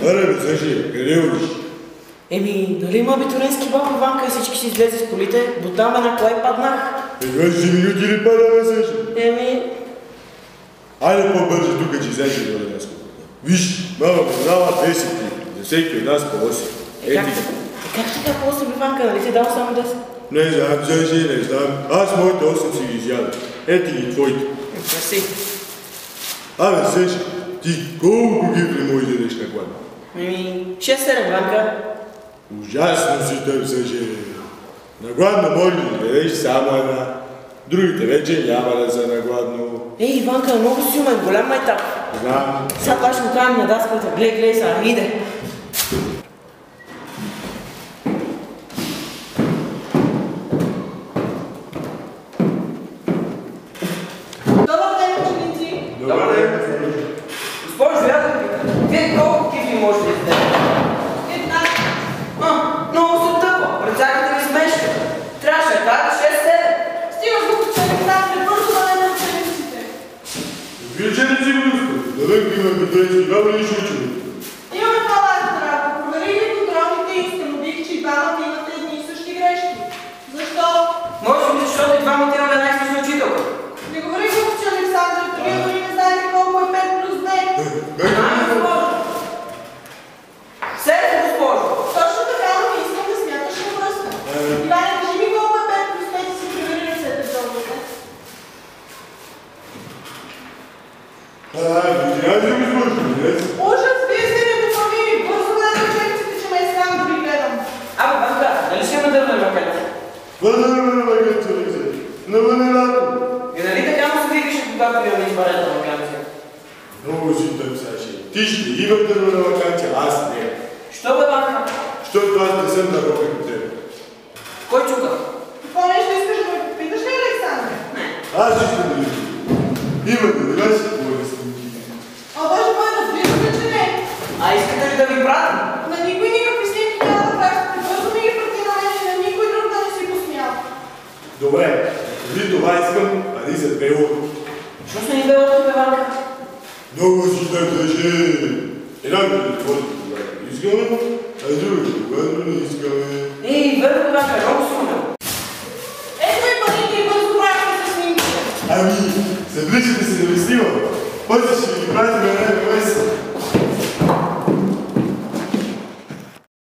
Аре, бе, Саши, къде удиш? Дали има абитурински бал в Ванка и всички си излезе с колите? Бутаме на кой паднах? 20 минути ли падаме, Саши? Айде по-бързо тук, че Саши да бъде днес. Виж, мама минава 10 за всеки от нас по 8. Как така по 8 Ванка, нали ти дал само 10? Не знам, Саши, не знам. Аз моите 8 си ги изяда. Ети ги твоите. Мерси. Абе, Саши, ти колко гифли може да ядеш на гладно? 6-7 Ванка. Ужасно си теб, Саши. На гладно може да ядеш само една. Другите вече няма да са на гладно. Иванка, много си умен, голям майтап. Знам. Сега това ще го кажем на даската. Гледай сега, иде. Добър ден, ученици! Добър ден. Госпожо, я да питам. Вие колко кифли може да издете? Една. Много се тъпа. Прецакате ми смешка. Трябваше да кажа 6-7. Стига звук, че Александре, бързо да не учениците. Вие ученици го искате? Навън има абитурински бал или ще учим? Имаме по-важна работа. Проверили контролните и установих, че и двамата имате едни и същи грешки. Защо? Може би, защото и двамата имаме една и съща учителка. Не говори глупости, Александре, вие дори не знаете колко е 5 плюс 2. Госпожо. Седете, госпожо. Точно така, но не искам да смяташ на връзка. Иване, кажи ми колко е 5 плюс 5 и си проверили след доловете. Извинявайте, госпожо, днес. Ужас, вие сте недофамили. Бързо гледам учениците, че ме е срам да ви гледам. Абе, Ванка, дали ще ме дърна вакансия? Бъдаме на вакансия, Алексей. Навън е лято. И нали така му се викаше, когато имаме извънредна вакансия? Много си теб, Саши. Ти ще имам дървена вакансия, аз не. Що бе, Ванка? Защото аз не съм на рока като тебе. Кой чука? Какво нещо искаш да ме попиташ ли, Александре? Аз искам да ви питам. Има да дела си твоя снимки. О, Боже мой, да влизате, че не. А искате ли да ви пратим? На никой никакви снимки няма да пращате. Бързо ми ги прати на мен и на никой друг да не си посмял. Добре, преди това искам пари за 2 лота. Що са ни бе от бе, Ванка? Много си теб, Саши. Една година твоите когато искаме, а другите когато не искаме. Верно, Ванка, много сумно. Ето и парите и бързо пращате снимките. Ами, се вличате се да ви снимам. После ще ви ги пратим на